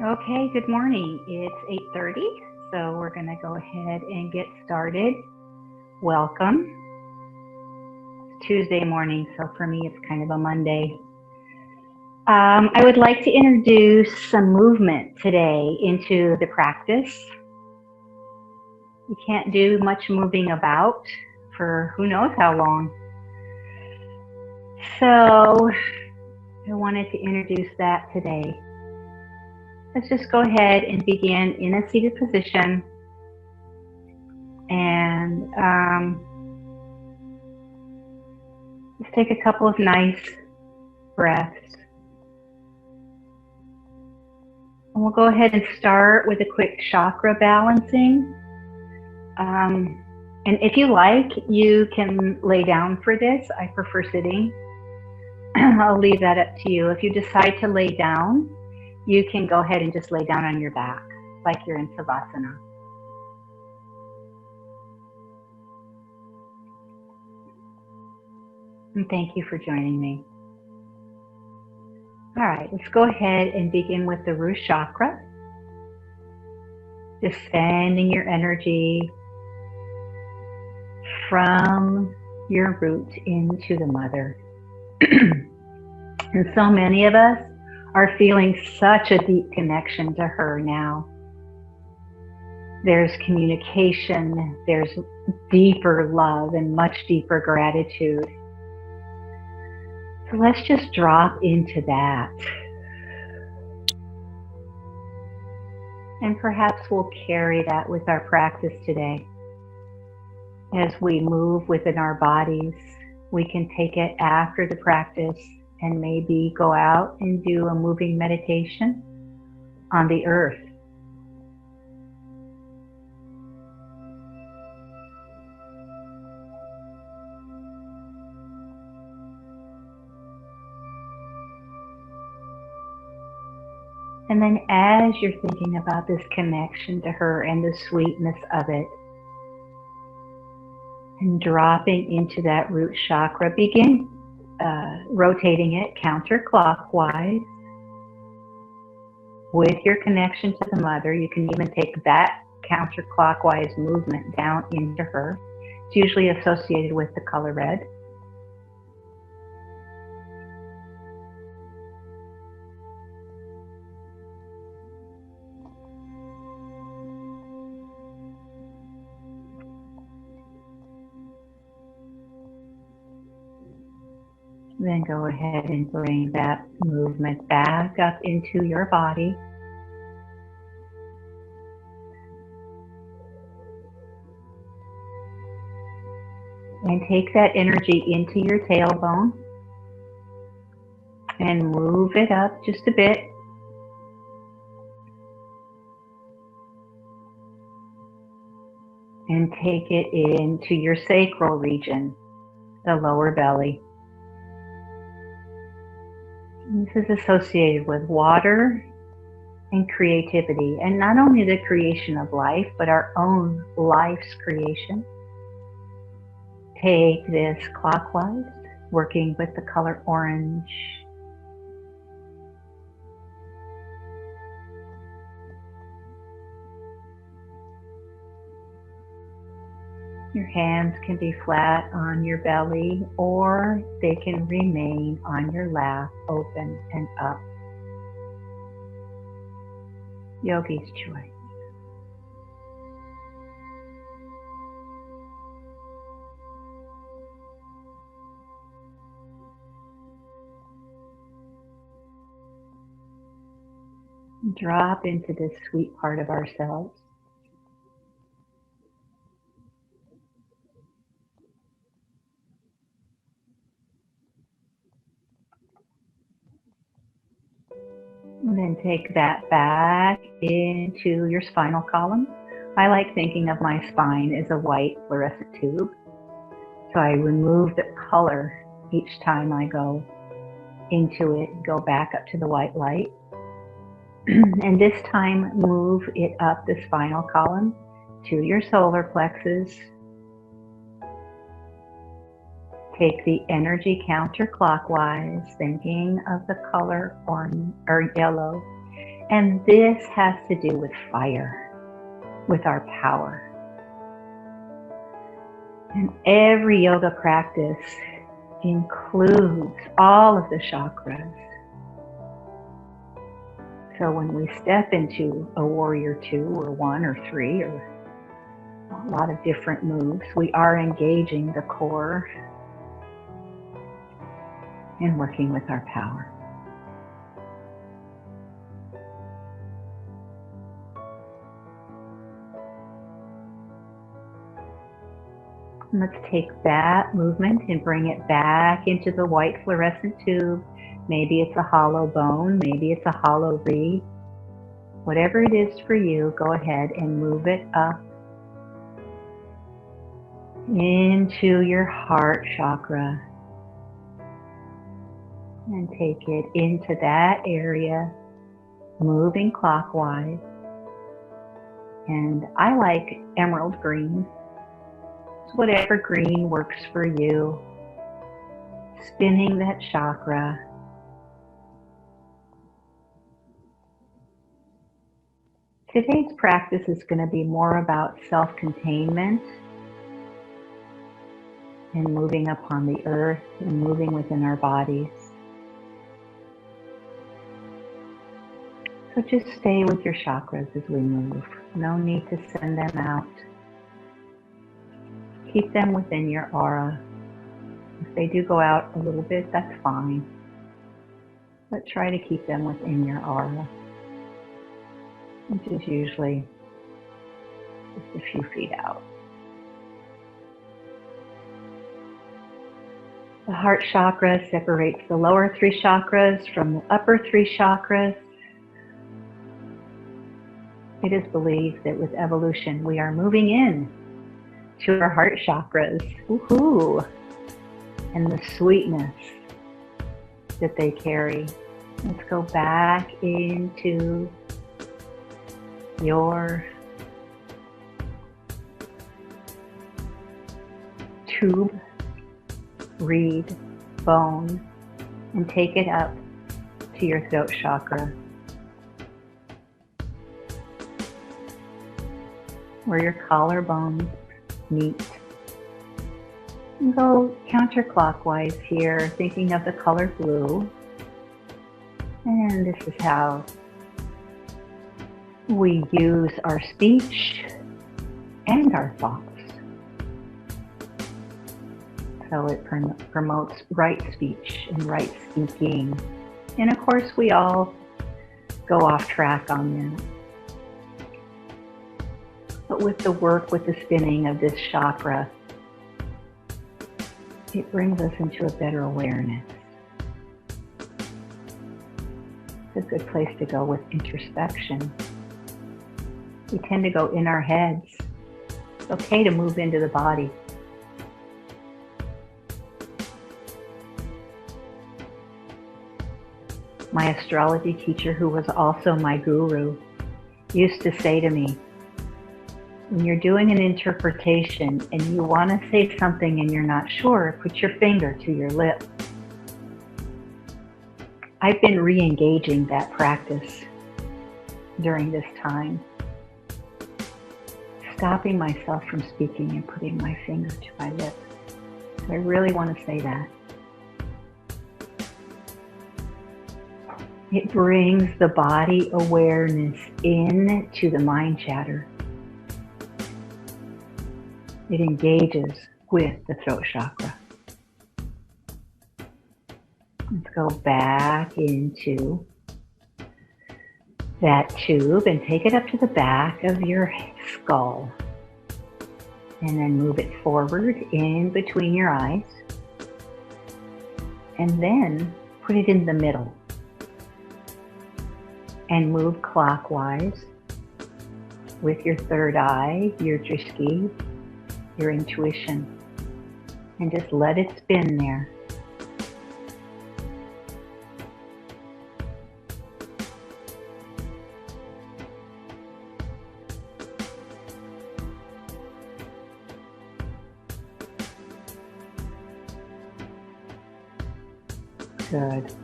Okay, good morning. It's 8:30, so we're going to go ahead and get started. Welcome. It's Tuesday morning, so for me it's kind of a Monday. I would like to introduce some movement today into the practice. You can't do much moving about for who knows how long. So I wanted to introduce that today. Let's just go ahead and begin in a seated position and just take a couple of nice breaths. And we'll go ahead and start with a quick chakra balancing. And if you like, you can lay down for this. I prefer sitting. I'll leave that up to you. If you decide to lay down, you can go ahead and just lay down on your back like you're in Savasana. And thank you for joining me. All right, let's go ahead and begin with the root chakra. Just sending your energy from your root into the mother. And so many of us are feeling such a deep connection to her now. There's communication, there's deeper love and much deeper gratitude. So let's just drop into that. And perhaps we'll carry that with our practice today. As we move within our bodies, we can take it after the practice and maybe go out and do a moving meditation on the earth. And then as you're thinking about this connection to her and the sweetness of it, and dropping into that root chakra, begin rotating it counterclockwise with your connection to the mother. You can even take that counterclockwise movement down into her. It's usually associated with the color red. Then go ahead and bring that movement back up into your body. And take that energy into your tailbone and move it up just a bit. And take it into your sacral region, the lower belly. This is associated with water and creativity, and not only the creation of life, but our own life's creation. Take this clockwise, working with the color orange. Your hands can be flat on your belly, or they can remain on your lap, open and up. Yogi's choice. Drop into this sweet part of ourselves. And then take that back into your spinal column. I like thinking of my spine as a white fluorescent tube. So I remove the color each time I go into it, go back up to the white light. And this time move it up the spinal column to your solar plexus. Take the energy counterclockwise, thinking of the color orange or yellow, And this has to do with fire, with our power. And every yoga practice includes all of the chakras. So when we step into a warrior 2 or 1 or 3 or a lot of different moves, we are engaging the core and working with our power. And let's take that movement and bring it back into the white fluorescent tube. Maybe it's a hollow bone, maybe it's a hollow reed. Whatever it is for you, go ahead and move it up into your heart chakra. And take it into that area, moving clockwise. And I like emerald green. So whatever green works for you. Spinning that chakra. Today's practice is going to be more about self-containment and moving upon the earth and moving within our bodies. So just stay with your chakras as we move. No need to send them out. Keep them within your aura. If they do go out a little bit, that's fine. But try to keep them within your aura, which is usually just a few feet out. The heart chakra separates the lower 3 chakras from the upper 3 chakras. It is believed that with evolution, we are moving in to our heart chakras. Woohoo! And the sweetness that they carry. Let's go back into your tube, reed, bone, and take it up to your throat chakra, where your collarbones meet. And go counterclockwise here, thinking of the color blue. And this is how we use our speech and our thoughts. So it promotes right speech and right speaking. And of course, we all go off track on that. But with the work, with the spinning of this chakra, it brings us into a better awareness. It's a good place to go with introspection. We tend to go in our heads. It's okay to move into the body. My astrology teacher, who was also my guru, used to say to me, when you're doing an interpretation and you want to say something and you're not sure, put your finger to your lip. I've been re-engaging that practice during this time, stopping myself from speaking and putting my finger to my lip. I really want to say that. It brings the body awareness into the mind chatter. It engages with the throat chakra. Let's go back into that tube and take it up to the back of your skull. And then move it forward in between your eyes. And then put it in the middle. And move clockwise with your third eye, your drishti, your intuition, and just let it spin there. Good.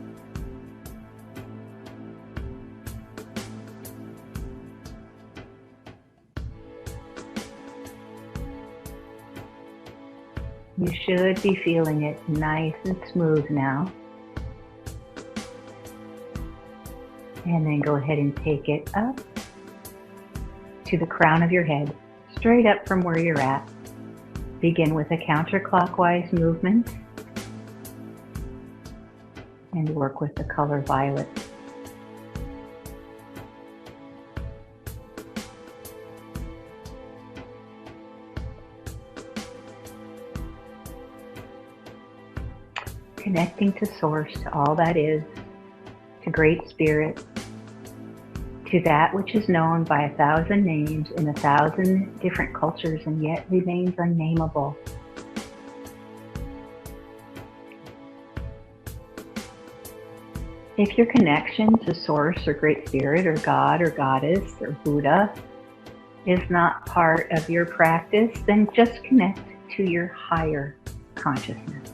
You should be feeling it nice and smooth now. And then go ahead and take it up to the crown of your head, straight up from where you're at. Begin with a counterclockwise movement and work with the color violet. Connecting to Source, to all that is, to Great Spirit, to that which is known by 1,000 names in 1,000 different cultures and yet remains unnameable. If your connection to Source or Great Spirit or God or Goddess or Buddha is not part of your practice, then just connect to your higher consciousness.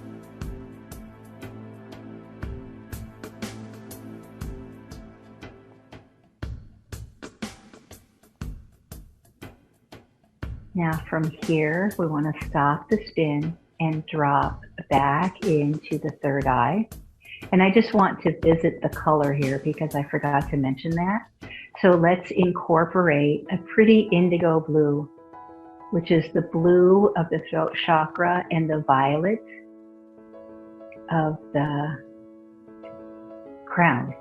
Now from here, we want to stop the spin and drop back into the third eye. And I just want to visit the color here because I forgot to mention that. So let's incorporate a pretty indigo blue, which is the blue of the throat chakra and the violet of the crown.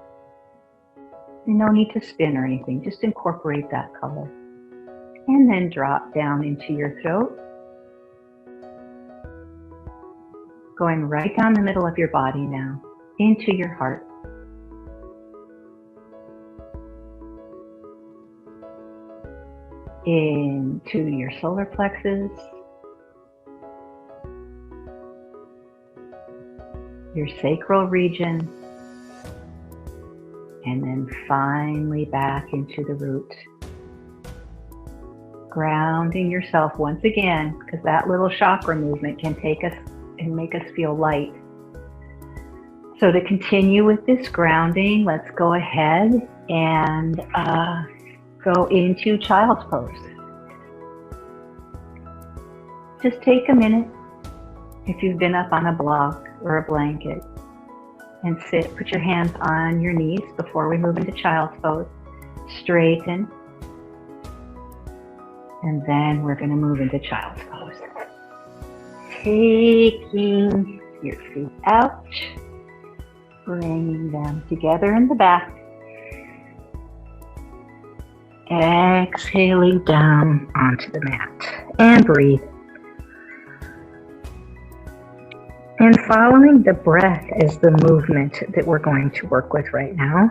No need to spin or anything, just incorporate that color. And then drop down into your throat, going right down the middle of your body now, into your heart. Into your solar plexus, your sacral region, and then finally back into the root. Grounding yourself once again, because that little chakra movement can take us and make us feel light. So to continue with this grounding, let's go ahead and go into child's pose. Just take a minute, if you've been up on a block or a blanket, and sit. Put your hands on your knees before we move into child's pose. Straighten. And then we're going to move into child's pose. Taking your feet out, bringing them together in the back. Exhaling down onto the mat. And breathe. And following the breath is the movement that we're going to work with right now.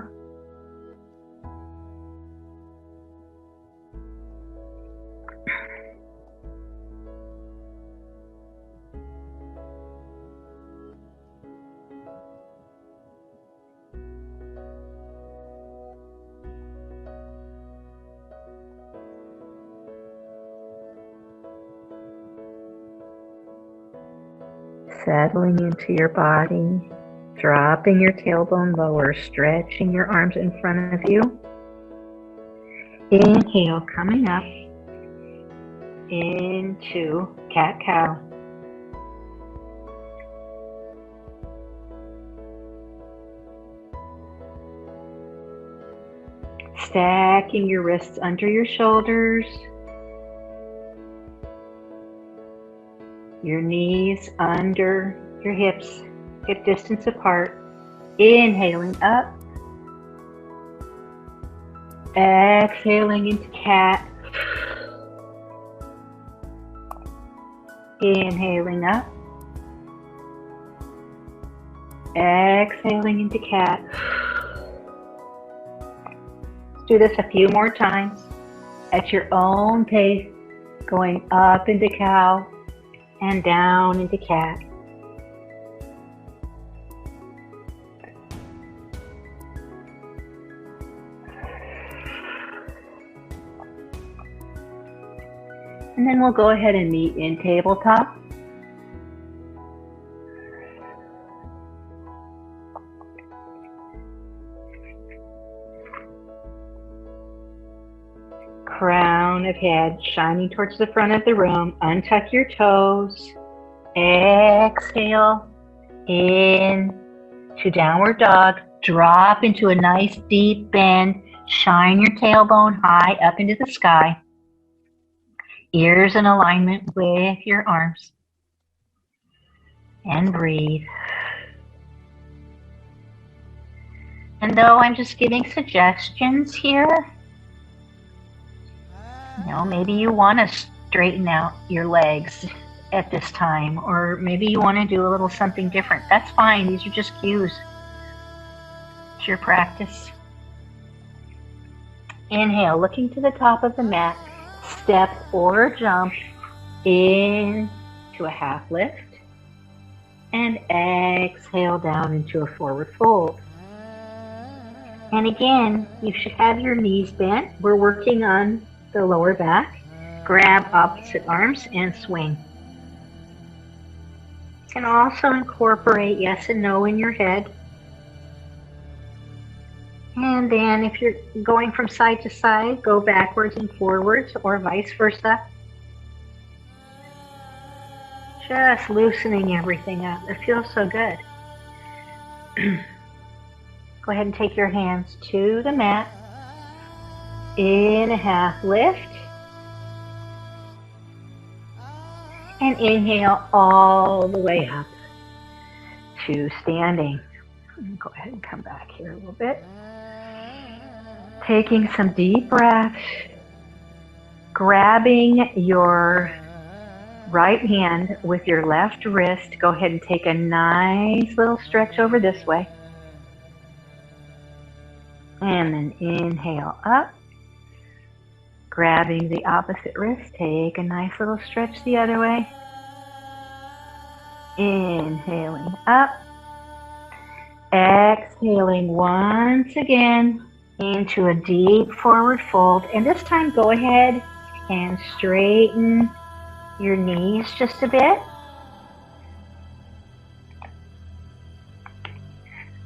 Settling into your body, dropping your tailbone lower, stretching your arms in front of you. Inhale, coming up into cat-cow. Stacking your wrists under your shoulders. Your knees under your hips, hip distance apart. Inhaling up. Exhaling into cat. Inhaling up. Exhaling into cat. Let's do this a few more times at your own pace, going up into cow and down into cat. And then we'll go ahead and meet in tabletop. Crown of head shining towards the front of the room. Untuck your toes Exhale in to downward dog. Drop into a nice deep bend. Shine your tailbone high up into the sky. Ears in alignment with your arms. And breathe. And though I'm just giving suggestions here, maybe you want to straighten out your legs at this time, or maybe you want to do a little something different. That's fine. These are just cues. It's your practice. Inhale, looking to the top of the mat, step or jump into a half lift, and exhale down into a forward fold. And again, you should have your knees bent. We're working on the lower back. Grab opposite arms and swing. You can also incorporate yes and no in your head. And then if you're going from side to side, go backwards and forwards or vice versa. Just loosening everything up. It feels so good. Go ahead and take your hands to the mat. In a half lift. And inhale all the way up to standing. Go ahead and come back here a little bit. Taking some deep breaths. Grabbing your right hand with your left wrist. Go ahead and take a nice little stretch over this way. And then inhale up. Grabbing the opposite wrist, take a nice little stretch the other way. Inhaling up. Exhaling once again into a deep forward fold. And this time go ahead and straighten your knees just a bit.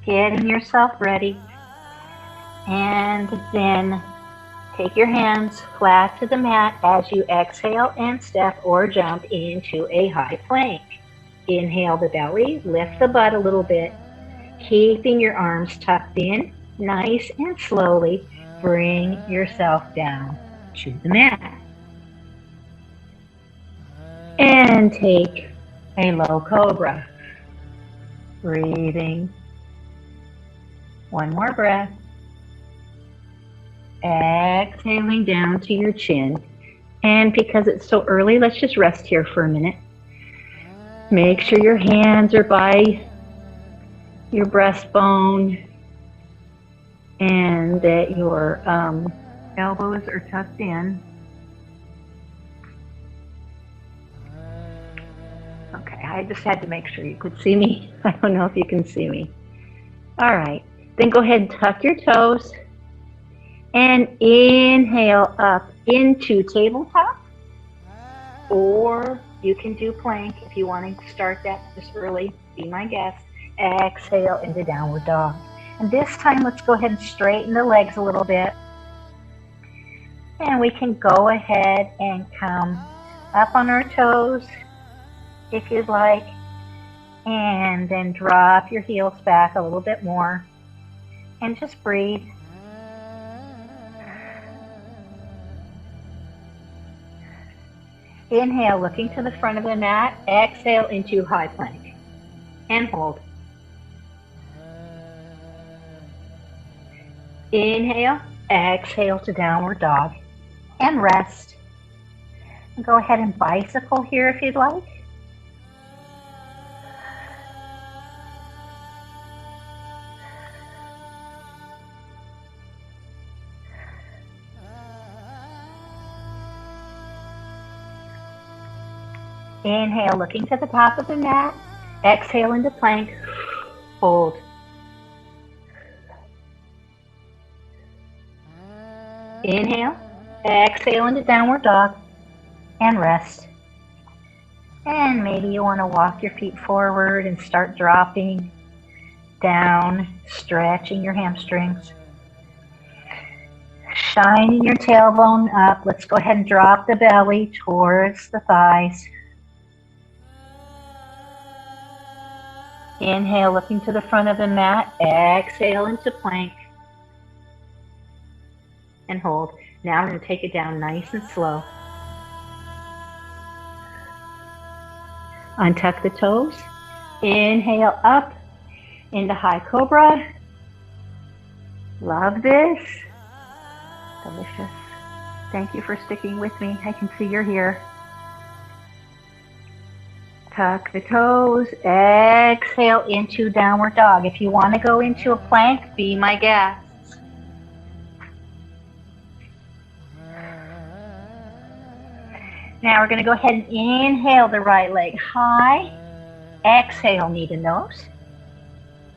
Getting yourself ready. And then take your hands flat to the mat as you exhale and step or jump into a high plank. Inhale the belly, lift the butt a little bit, keeping your arms tucked in, nice and slowly bring yourself down to the mat. And take a low cobra. Breathing. One more breath. Exhaling down to your chin. And because it's so early, let's just rest here for a minute. Make sure your hands are by your breastbone and that your elbows are tucked in. Okay, I just had to make sure you could see me. I don't know if you can see me. All right, then go ahead and tuck your toes. And inhale up into tabletop, or you can do plank if you want to start that this early, be my guest. Exhale into downward dog. And this time, let's go ahead and straighten the legs a little bit. And we can go ahead and come up on our toes if you'd like. And then drop your heels back a little bit more. And just breathe. Inhale, looking to the front of the mat. Exhale into high plank. And hold. Inhale, exhale to downward dog. And rest. And go ahead and bicycle here if you'd like. Inhale, looking to the top of the mat. Exhale into plank. Hold. Inhale. Exhale into downward dog. And rest. And maybe you want to walk your feet forward and start dropping down, stretching your hamstrings. Shining your tailbone up. Let's go ahead and drop the belly towards the thighs. Inhale, looking to the front of the mat. Exhale into plank. And hold. Now we're going to take it down nice and slow. Untuck the toes. Inhale up into high cobra. Love this. Delicious. Thank you for sticking with me. I can see you're here. Tuck the toes. Exhale into downward dog. If you want to go into a plank, be my guest. Now we're going to go ahead and inhale the right leg high. Exhale, knee to nose.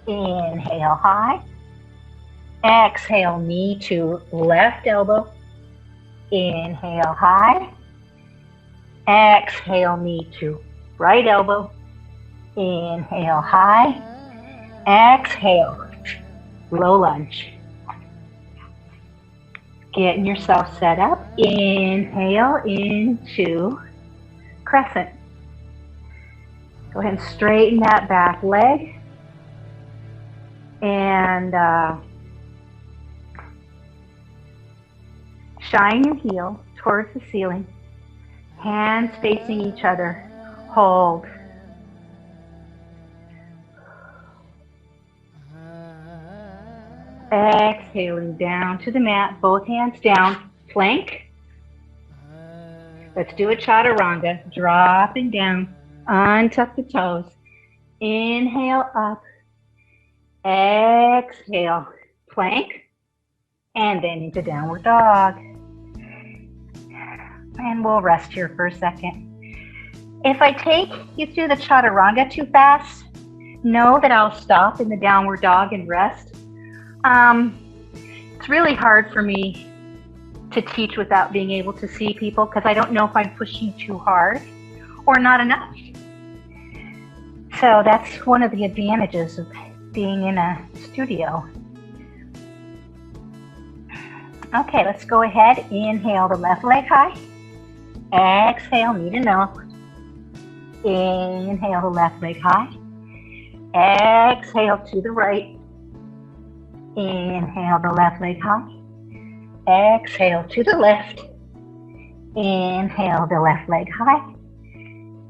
Inhale high. Exhale, knee to left elbow. Inhale high. Exhale, knee to right elbow. Inhale high. Exhale, low lunge. Getting yourself set up. Inhale into crescent. Go ahead and straighten that back leg. And shine your heel towards the ceiling. Hands facing each other. Hold. Exhaling down to the mat, both hands down, plank. Let's do a chaturanga, dropping down, untuck the toes. Inhale up, exhale, plank, and then into downward dog. And we'll rest here for a second. If I take you through the chaturanga too fast, know that I'll stop in the downward dog and rest. It's really hard for me to teach without being able to see people because I don't know if I'm pushing too hard or not enough. So that's one of the advantages of being in a studio. Okay, let's go ahead. Inhale the left leg high. Exhale, knee to nose. Inhale the left leg high. Exhale to the right. Inhale the left leg high. Exhale to the left. Inhale the left leg high.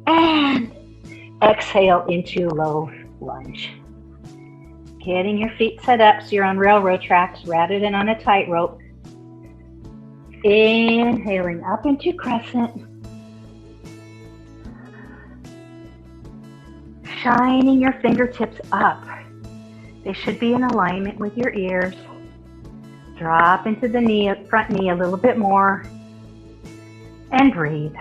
And exhale into low lunge. Getting your feet set up so you're on railroad tracks rather than on a tightrope. Inhaling up into crescent. Shining your fingertips up. They should be in alignment with your ears. Drop into the knee, front knee a little bit more. And breathe.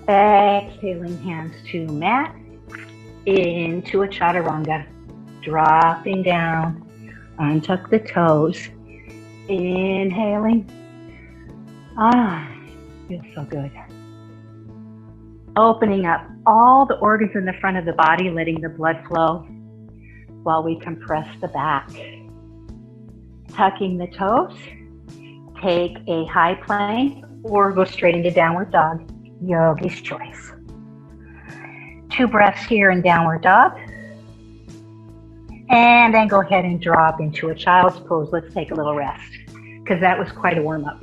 Exhaling hands to mat. Into a chaturanga. Dropping down. Untuck the toes. Inhaling. Feels so good. Opening up all the organs in the front of the body, letting the blood flow while we compress the back. Tucking the toes. Take a high plank or go straight into downward dog. Yogi's choice. 2 breaths here in downward dog. And then go ahead and drop into a child's pose. Let's take a little rest because that was quite a warm-up.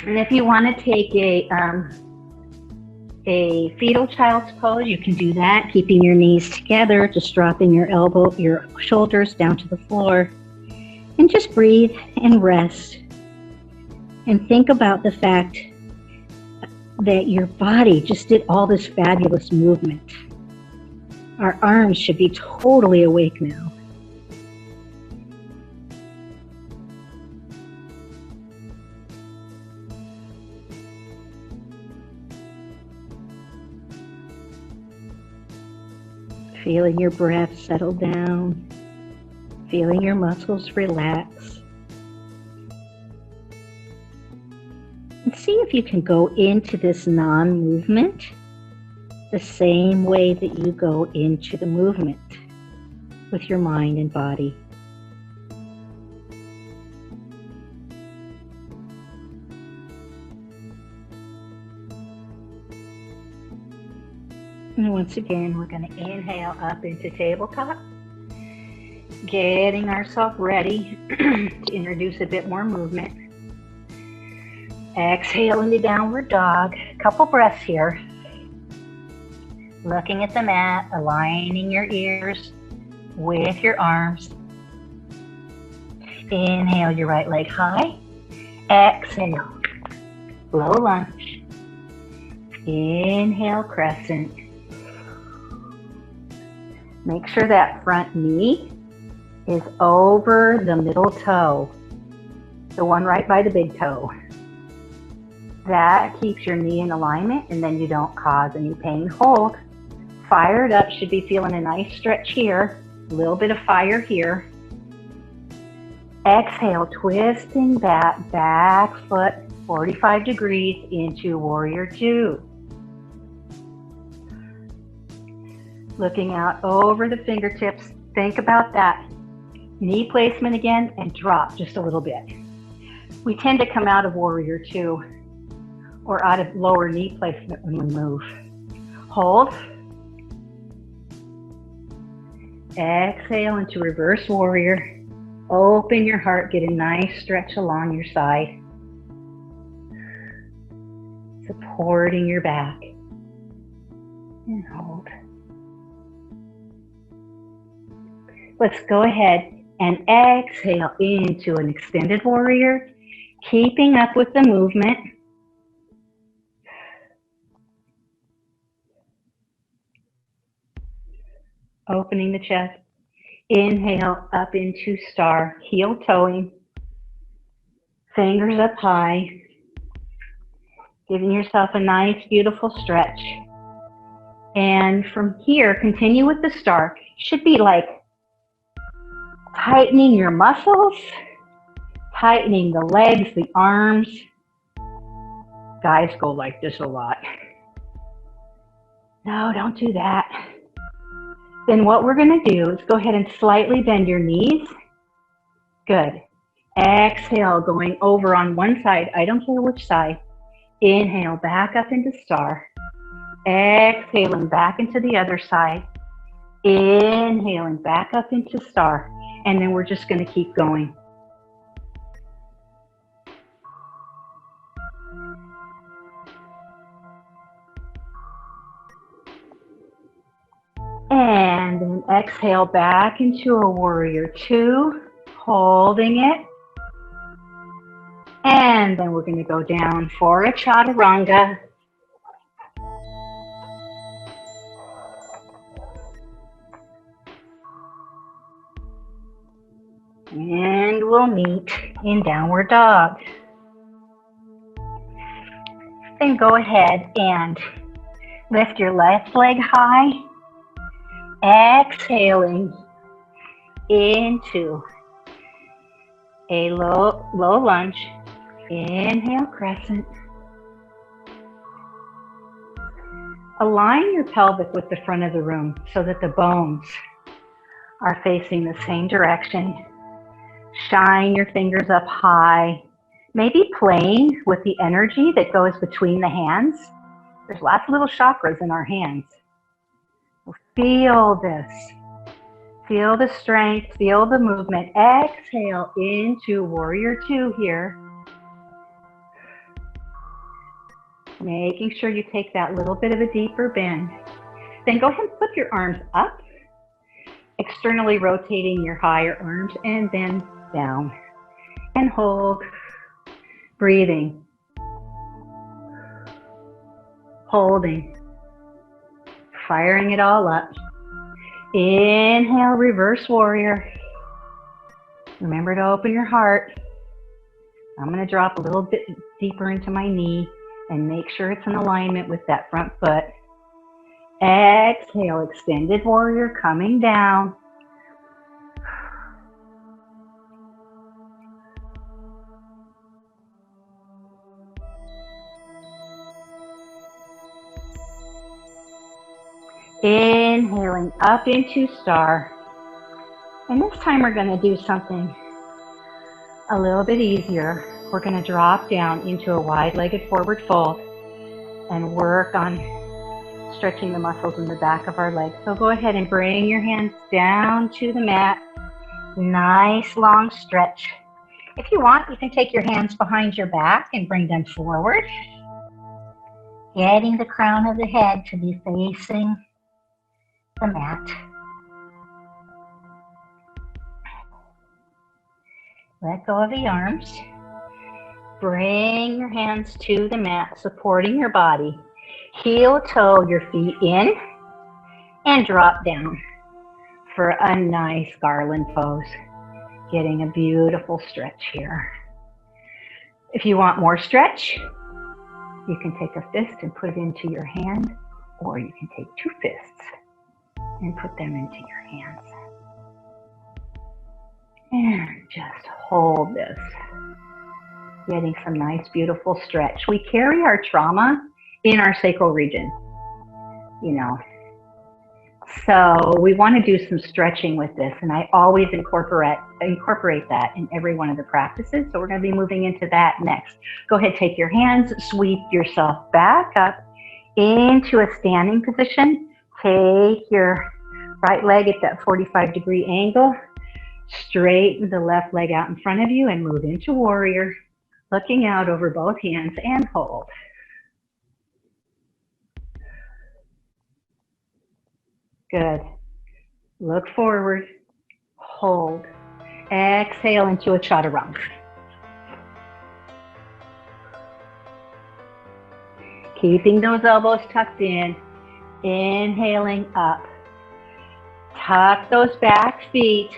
And if you want to take a fetal child's pose, you can do that, keeping your knees together, just dropping your shoulders down to the floor. And just breathe and rest. And think about the fact that your body just did all this fabulous movement. Our arms should be totally awake now. Feeling your breath settle down. Feeling your muscles relax. And see if you can go into this non-movement the same way that you go into the movement. with your mind and body. And once again, we're going to inhale up into tabletop, getting ourselves ready to introduce a bit more movement. Exhale into downward dog. A couple breaths here. Looking at the mat, aligning your ears with your arms. Inhale your right leg high. Exhale, low lunge. Inhale, crescent. Make sure that front knee is over the middle toe, the one right by the big toe. That keeps your knee in alignment, and then you don't cause any pain. Hold. Fired up, should be feeling a nice stretch here. A little bit of fire here. Exhale, twisting that back foot 45 degrees into warrior two. Looking out over the fingertips. Think about that. Knee placement again, and drop just a little bit. We tend to come out of warrior two or out of lower knee placement when we move. Hold. Exhale into reverse warrior. Open your heart, get a nice stretch along your side. Supporting your back. And hold. Let's go ahead and exhale into an extended warrior, keeping up with the movement. Opening the chest. Inhale up into star, heel toeing. Fingers up high. Giving yourself a nice, beautiful stretch. And from here, continue with the star. Should be like tightening your muscles, tightening the legs, the arms. Guys go like this a lot. No, don't do that. Then what we're going to do is go ahead and slightly bend your knees. Good. Exhale, going over on one side. I don't care which side. Inhale, back up into star. Exhaling back into the other side. Inhaling back up into star. And then we're just going to keep going. And then exhale back into a warrior two, holding it. And then we're going to go down for a chaturanga. And we'll meet in downward dog. Then go ahead and lift your left leg high. Exhaling into a low lunge. Inhale, crescent. Align your pelvic with the front of the room so that the bones are facing the same direction. Shine your fingers up high. Maybe playing with the energy that goes between the hands. There's lots of little chakras in our hands. Feel this. Feel the strength. Feel the movement. Exhale into warrior two here. Making sure you take that little bit of a deeper bend. Then go ahead and flip your arms up, externally rotating your higher arms, and then down. And hold. Breathing. Holding. Firing it all up. Inhale, reverse warrior. Remember to open your heart. I'm going to drop a little bit deeper into my knee and make sure it's in alignment with that front foot. Exhale, extended warrior coming down. Inhaling up into star. And this time we're going to do something a little bit easier. We're going to drop down into a wide-legged forward fold and work on stretching the muscles in the back of our legs. So go ahead and bring your hands down to the mat. Nice long stretch. If you want, you can take your hands behind your back and bring them forward, getting the crown of the head to be facing the mat. Let go of the arms. Bring your hands to the mat, supporting your body. Heel toe your feet in and drop down for a nice garland pose. Getting a beautiful stretch here. If you want more stretch, you can take a fist and put it into your hand, or you can take two fists and put them into your hands. And just hold this. Getting some nice, beautiful stretch. We carry our trauma in our sacral region, you know. So we want to do some stretching with this, and I always incorporate that in every one of the practices. So we're going to be moving into that next. Go ahead, take your hands, sweep yourself back up into a standing position. Take your right leg at that 45-degree angle. Straighten the left leg out in front of you and move into warrior, looking out over both hands and hold. Good. Look forward, hold. Exhale into a chaturanga. Keeping those elbows tucked in, inhaling up. Tuck those back feet.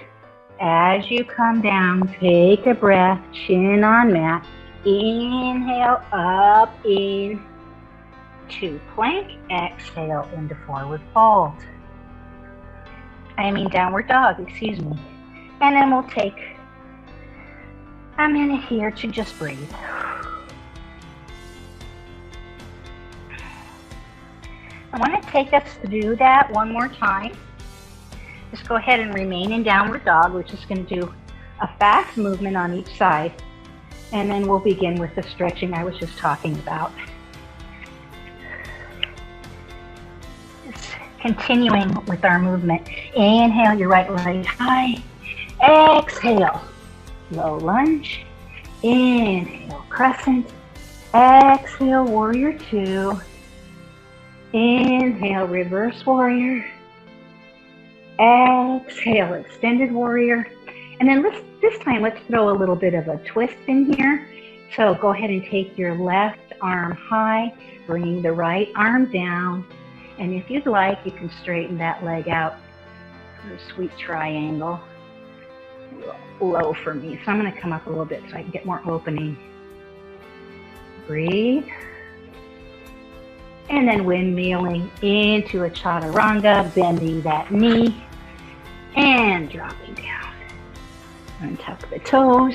As you come down, take a breath, chin on mat. Inhale up into plank. Exhale into forward fold. Downward dog, excuse me. And then we'll take a minute here to just breathe. I want to take us through that one more time. Just go ahead and remain in downward dog. We're just going to do a fast movement on each side. And then we'll begin with the stretching I was just talking about. Just continuing with our movement. Inhale your right leg high. Exhale, low lunge. Inhale, crescent. Exhale, warrior two. Inhale, reverse warrior. Exhale, extended warrior. And then this time, let's throw a little bit of a twist in here. So go ahead and take your left arm high, bringing the right arm down. And if you'd like, you can straighten that leg out for a sweet triangle. A little low for me. So I'm going to come up a little bit so I can get more opening. Breathe. And then windmilling into a chaturanga, bending that knee and dropping down. Untuck the toes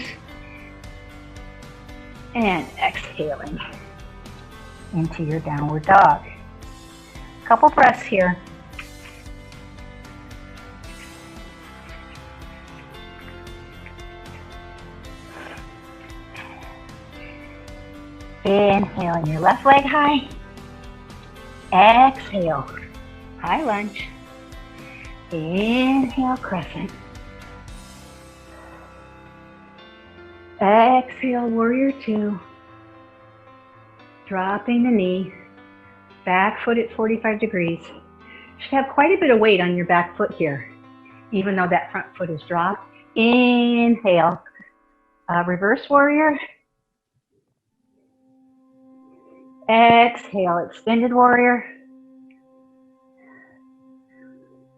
and exhaling into your downward dog. Couple breaths here. Inhaling your left leg high. Exhale, high lunge. Inhale, crescent. Exhale, warrior two. Dropping the knee. Back foot at 45 degrees. You should have quite a bit of weight on your back foot here, even though that front foot is dropped. Inhale, reverse warrior. Exhale, extended warrior.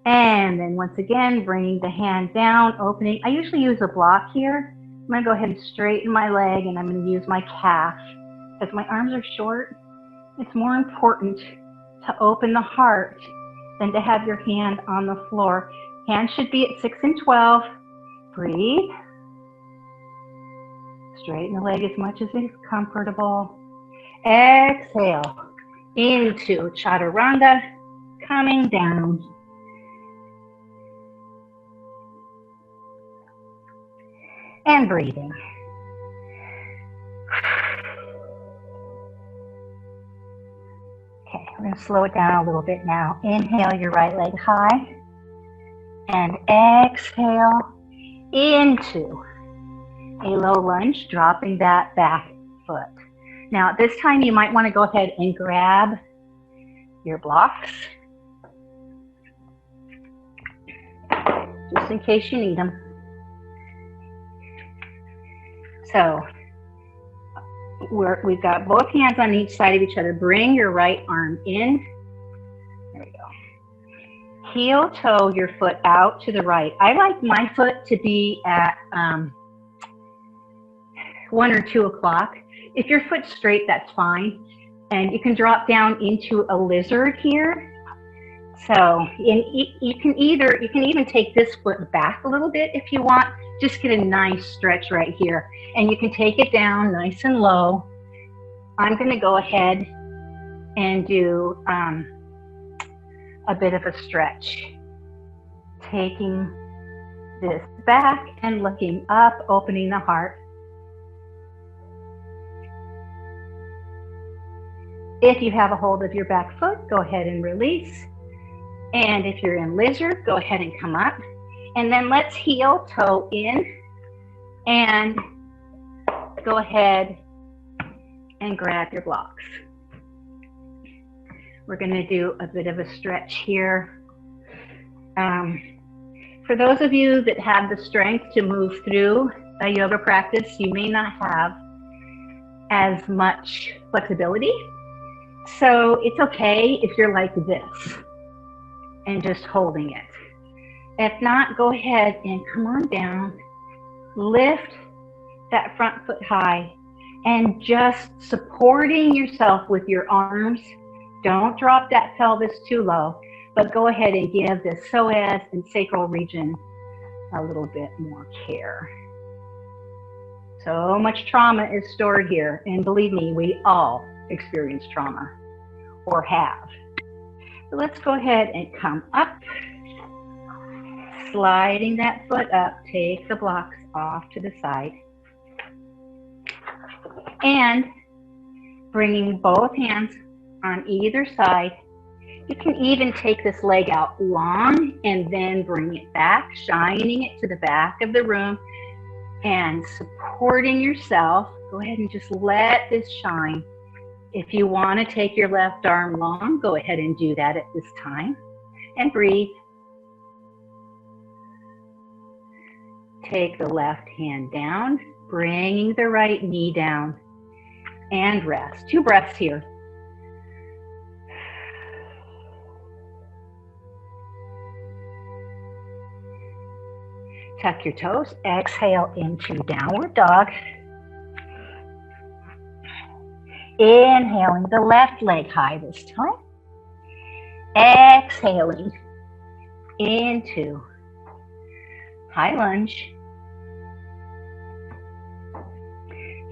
And then once again, bringing the hand down, opening. I usually use a block here. I'm going to go ahead and straighten my leg, and I'm going to use my calf. As my arms are short, it's more important to open the heart than to have your hand on the floor. Hands should be at 6 and 12. Breathe. Straighten the leg as much as is comfortable. Exhale into chaturanga, coming down. and breathing. Okay, we're going to slow it down a little bit now. Inhale your right leg high and exhale into a low lunge, dropping that back foot. Now at this time you might want to go ahead and grab your blocks just in case you need them. So we've got both hands on each side of each other. Bring your right arm in. There we go. Heel toe your foot out to the right. I like my foot to be at 1 or 2 o'clock. If your foot's straight, that's fine. And you can drop down into a lizard here. So you can even take this foot back a little bit if you want. Just get a nice stretch right here. And you can take it down nice and low. I'm going to go ahead and do a bit of a stretch. Taking this back and looking up, opening the heart. If you have a hold of your back foot, go ahead and release. And if you're in lizard, go ahead and come up. And then let's heel toe in and go ahead and grab your blocks. We're going to do a bit of a stretch here. For those of you that have the strength to move through a yoga practice, you may not have as much flexibility. So it's okay if you're like this and just holding it. If not, go ahead and come on down, lift that front foot high, and just supporting yourself with your arms. Don't drop that pelvis too low, but go ahead and give the psoas and sacral region a little bit more care. So much trauma is stored here, and believe me, we all experience trauma or have. So let's go ahead and come up, sliding that foot up, take the blocks off to the side, and bringing both hands on either side. You can even take this leg out long and then bring it back, shining it to the back of the room and supporting yourself. Go ahead and just let this shine. If you want to take your left arm long, go ahead and do that at this time and breathe. Take the left hand down, bringing the right knee down and rest. 2 breaths here. Tuck your toes, exhale into downward dog. Inhaling the left leg high this time. Exhaling into high lunge.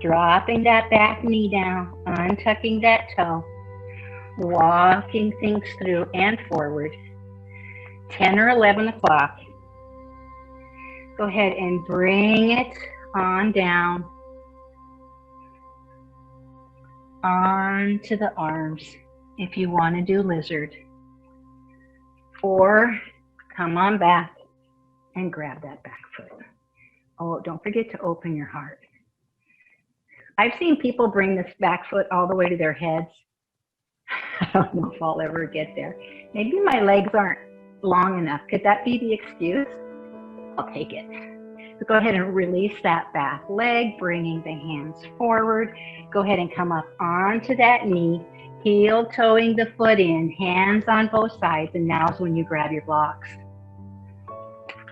Dropping that back knee down, untucking that toe. Walking things through and forward. 10 or 11 o'clock. Go ahead and bring it on down onto the arms if you want to do lizard. Or come on back and grab that back foot. Oh, don't forget to open your heart. I've seen people bring this back foot all the way to their heads. I don't know if I'll ever get there. Maybe my legs aren't long enough. Could that be the excuse? I'll take it. So go ahead and release that back leg, bringing the hands forward. Go ahead and come up onto that knee, heel toeing the foot in, hands on both sides, and now's when you grab your blocks.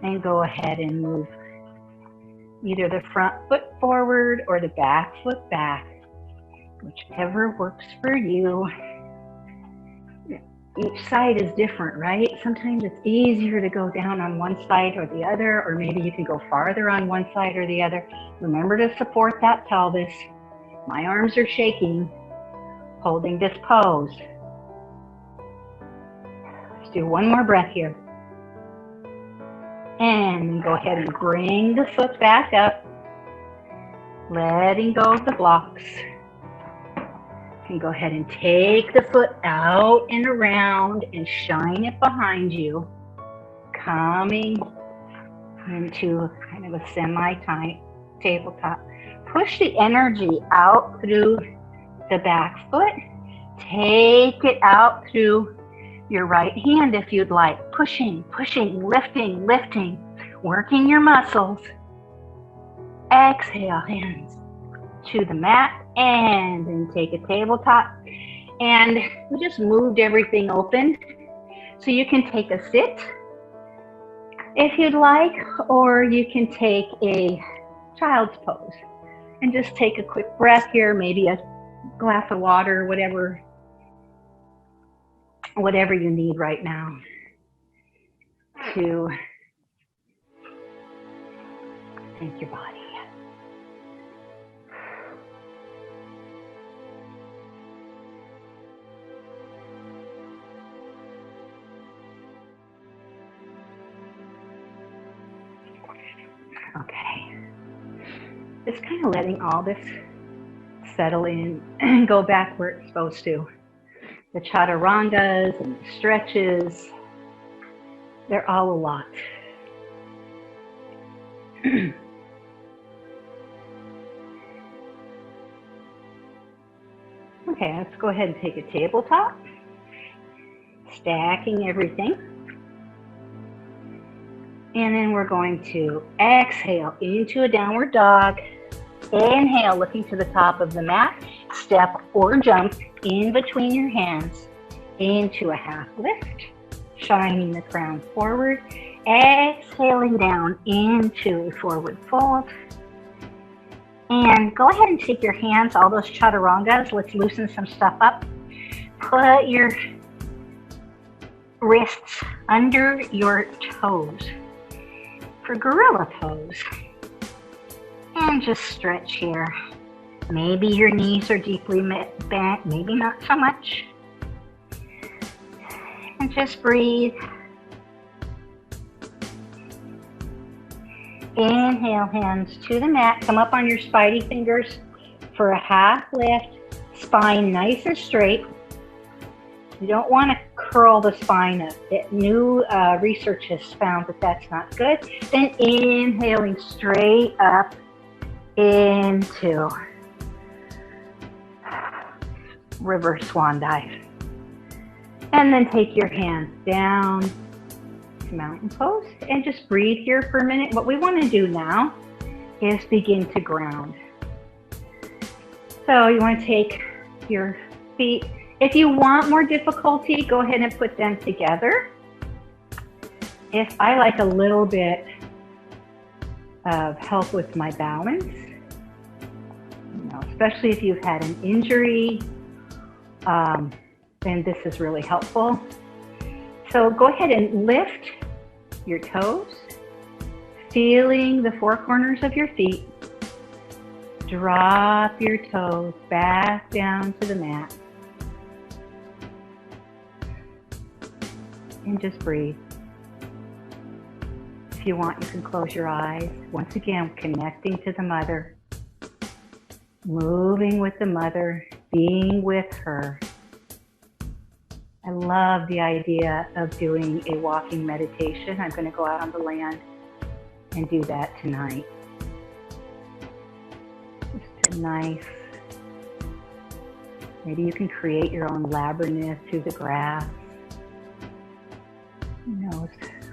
And go ahead and move either the front foot forward or the back foot back, whichever works for you. Each side is different, right? Sometimes it's easier to go down on one side or the other, or maybe you can go farther on one side or the other. Remember to support that pelvis. My arms are shaking, holding this pose. Let's do one more breath here. And go ahead and bring the foot back up. letting go of the blocks. You can go ahead and take the foot out and around and shine it behind you, coming into kind of a semi-tight tabletop. Push the energy out through the back foot. Take it out through your right hand if you'd like. Pushing, pushing, lifting, lifting, working your muscles. Exhale, hands to the mat, and then take a tabletop. And we just moved everything open. So you can take a sit if you'd like, or you can take a child's pose and just take a quick breath here, maybe a glass of water, whatever you need right now to thank your body. Okay, just kind of letting all this settle in and go back where it's supposed to. The chaturangas and the stretches, they're all a lot. Okay, let's go ahead and take a tabletop, stacking everything. And then we're going to exhale into a downward dog. Inhale, looking to the top of the mat. Step or jump in between your hands into a half lift, shining the crown forward. Exhaling down into a forward fold. And go ahead and take your hands, all those chaturangas. Let's loosen some stuff up. Put your wrists under your toes for gorilla pose. And just stretch here. Maybe your knees are deeply bent, maybe not so much. And just breathe. Inhale, hands to the mat. Come up on your spidey fingers for a half lift. Spine nice and straight. You don't want to curl the spine up. New research has found that that's not good. Then inhaling straight up into reverse swan dive. And then take your hands down to mountain pose and just breathe here for a minute. What we want to do now is begin to ground. So you want to take your feet. If you want more difficulty, go ahead and put them together. If I like a little bit of help with my balance, especially if you've had an injury, then this is really helpful. So go ahead and lift your toes, feeling the four corners of your feet. Drop your toes back down to the mat. And just breathe. If you want, you can close your eyes. Once again, connecting to the mother, moving with the mother, being with her. I love the idea of doing a walking meditation. I'm going to go out on the land and do that tonight. Just a nice, maybe you can create your own labyrinth through the grass.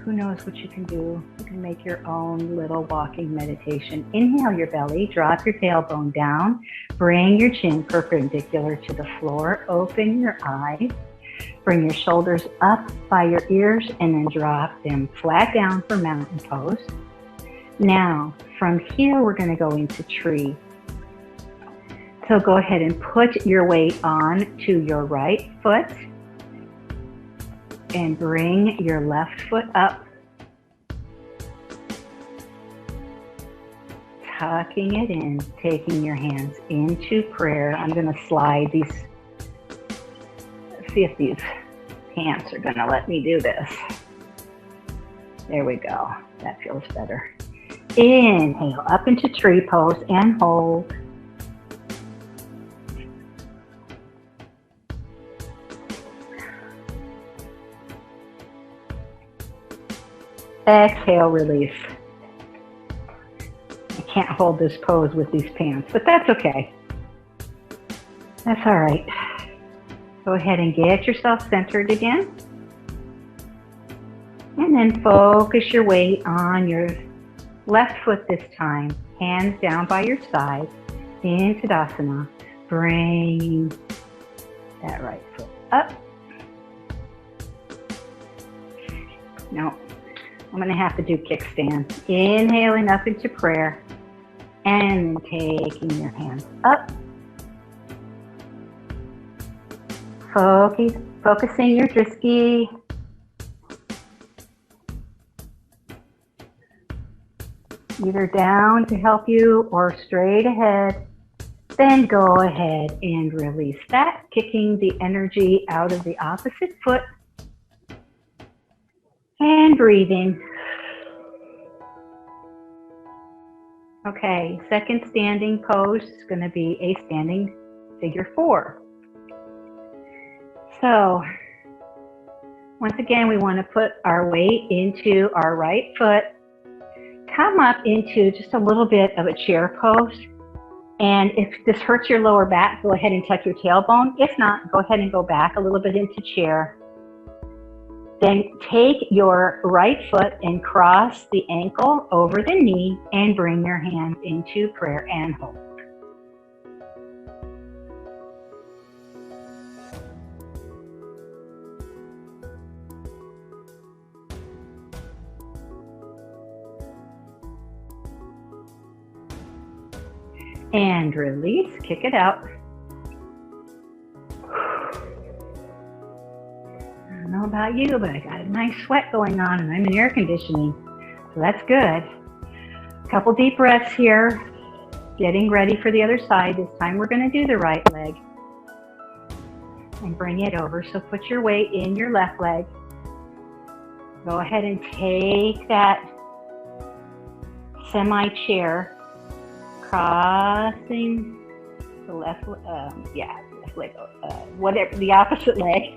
Who knows what you can do? You can make your own little walking meditation. Inhale your belly, drop your tailbone down, bring your chin perpendicular to the floor, open your eyes, bring your shoulders up by your ears, and then drop them flat down for mountain pose. Now, from here, we're going to go into tree. So go ahead and put your weight on to your right foot and bring your left foot up, tucking it in, taking your hands into prayer. I'm going to slide these, see if these pants are going to let me do this. There we go. That feels better. Inhale up into tree pose and hold. Exhale, release. I can't hold this pose with these pants, but that's okay. That's all right. Go ahead and get yourself centered again. And then focus your weight on your left foot this time. Hands down by your side in Tadasana. Bring that right foot up. No, I'm going to have to do kickstand. Inhaling up into prayer and taking your hands up. Focusing your drisky. Either down to help you or straight ahead. Then go ahead and release that, kicking the energy out of the opposite foot. And breathing. Okay, second standing pose is going to be a standing figure 4. So, once again, we want to put our weight into our right foot. Come up into just a little bit of a chair pose. And if this hurts your lower back, go ahead and tuck your tailbone. If not, go ahead and go back a little bit into chair. Then take your right foot and cross the ankle over the knee and bring your hands into prayer and hold. And release, kick it out. I don't know about you, but I got a nice sweat going on and I'm in air conditioning, so that's good. A couple deep breaths here, getting ready for the other side. This time we're going to do the right leg and bring it over. So put your weight in your left leg. Go ahead and take that semi-chair, crossing the left leg, whatever, the opposite leg.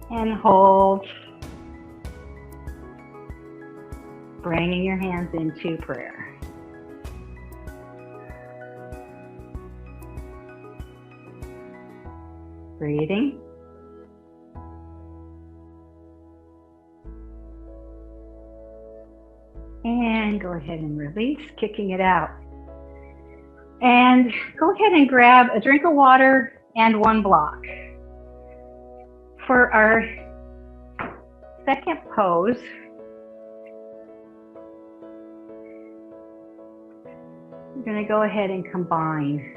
And hold. Bringing your hands into prayer. Breathing. And go ahead and release, kicking it out. And go ahead and grab a drink of water and one block. For our second pose, we're going to go ahead and combine.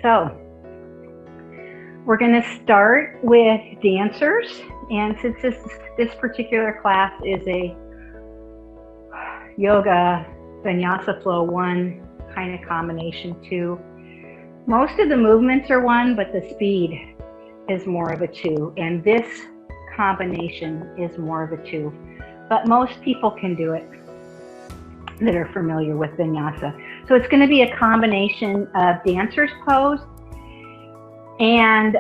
So, we're going to start with dancers, and since this particular class is a yoga Vinyasa flow 1 kind of combination 2, most of the movements are 1, but the speed is more of a 2, and this combination is more of a 2. But most people can do it that are familiar with Vinyasa. So it's going to be a combination of dancer's pose and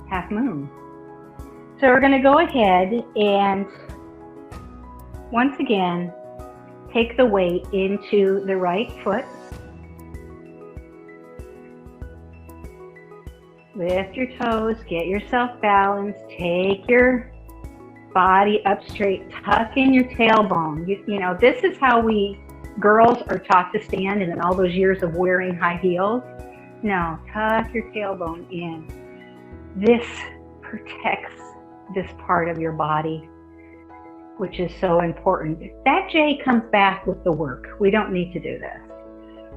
half moon. So we're going to go ahead and once again take the weight into the right foot. Lift your toes, get yourself balanced, take your body up straight, tuck in your tailbone. You know, this is how we girls are taught to stand, and in all those years of wearing high heels. No, tuck your tailbone in. This protects this part of your body, which is so important. That J comes back with the work. We don't need to do this.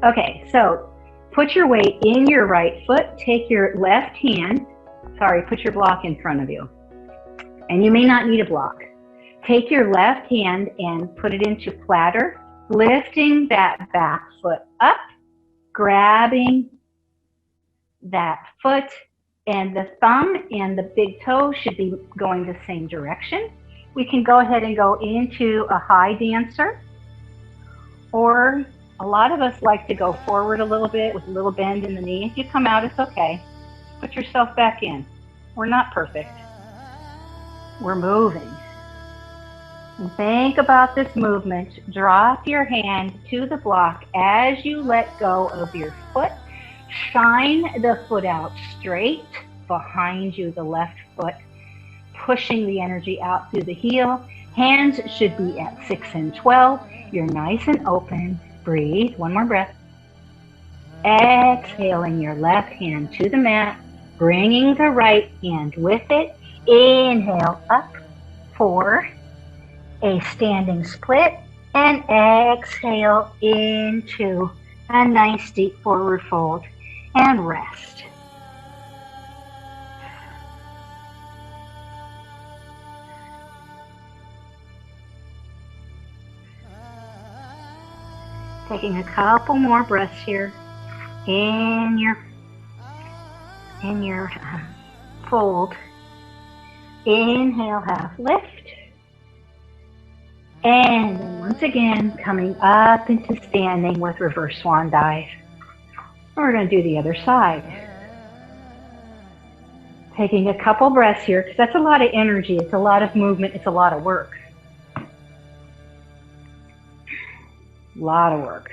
Okay, so put your weight in your right foot. Take your left hand, put your block in front of you. And you may not need a block. Take your left hand and put it into platter, lifting that back foot up, grabbing that foot and the thumb and the big toe should be going the same direction. We can go ahead and go into a high dancer, or a lot of us like to go forward a little bit with a little bend in the knee. If you come out, it's okay. Put yourself back in. We're not perfect. We're moving. And think about this movement. Drop your hand to the block as you let go of your foot. Shine the foot out straight behind you, the left foot, pushing the energy out through the heel. Hands should be at 6 and 12. You're nice and open. Breathe. One more breath. Exhaling your left hand to the mat, bringing the right hand with it. Inhale up for a standing split, and exhale into a nice deep forward fold and rest. Taking a couple more breaths here in your fold. Inhale, half lift. And then once again, coming up into standing with reverse swan dive. We're going to do the other side. Taking a couple breaths here, because that's a lot of energy, it's a lot of movement, it's a lot of work. A lot of work.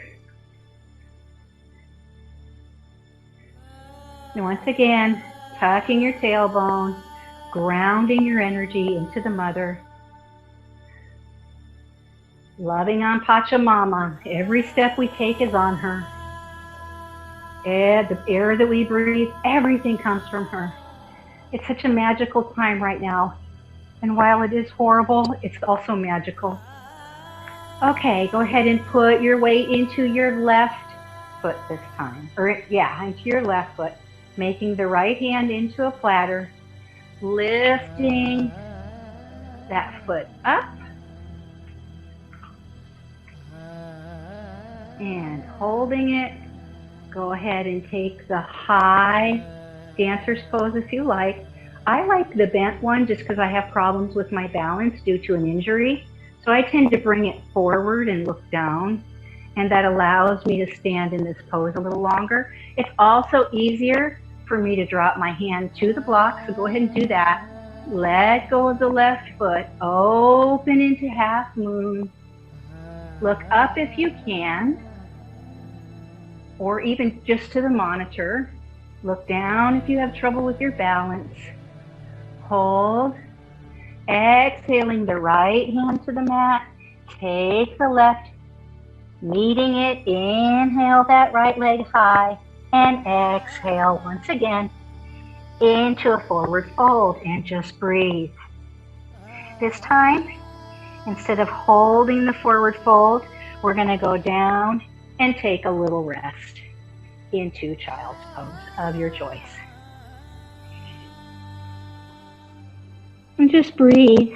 And once again, tucking your tailbone, grounding your energy into the mother. Loving on Pachamama. Every step we take is on her. The air that we breathe, everything comes from her. It's such a magical time right now. And while it is horrible, it's also magical. Okay, go ahead and put your weight into your left foot this time. Into your left foot. Making the right hand into a platter. Lifting that foot up. And holding it. Go ahead and take the high dancer's pose if you like. I like the bent one just because I have problems with my balance due to an injury. So I tend to bring it forward and look down, and that allows me to stand in this pose a little longer. It's also easier for me to drop my hand to the block, so go ahead and do that. Let go of the left foot, open into half moon. Look up if you can, or even just to the monitor. Look down if you have trouble with your balance. Hold. Exhaling the right hand to the mat. Take the left, meeting it. Inhale that right leg high, and exhale once again into a forward fold, and just breathe. This time, instead of holding the forward fold, we're going to go down and take a little rest into child's pose of your choice. And just breathe.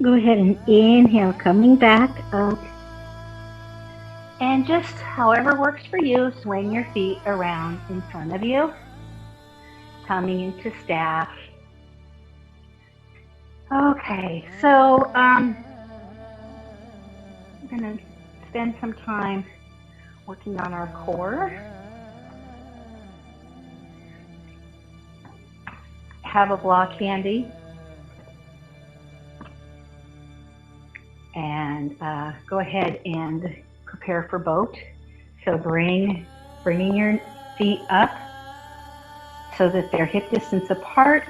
Go ahead and inhale, coming back up. And just however works for you, swing your feet around in front of you, coming into staff. Okay, so I'm going to spend some time working on our core. Have a block handy. And go ahead and prepare for boat. So bringing your feet up so that they're hip distance apart.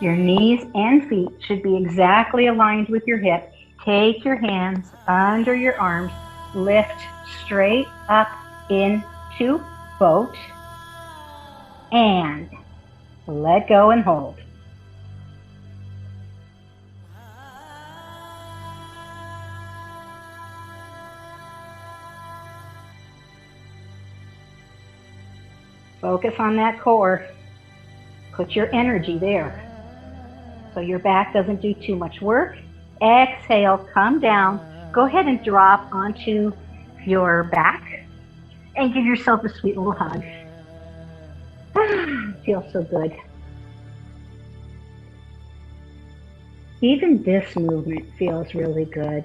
Your knees and feet should be exactly aligned with your hip. Take your hands under your arms, lift straight up into boat, and let go and hold. Focus on that core. Put your energy there so your back doesn't do too much work. Exhale, come down. Go ahead and drop onto your back and give yourself a sweet little hug. Feels so good. Even this movement feels really good.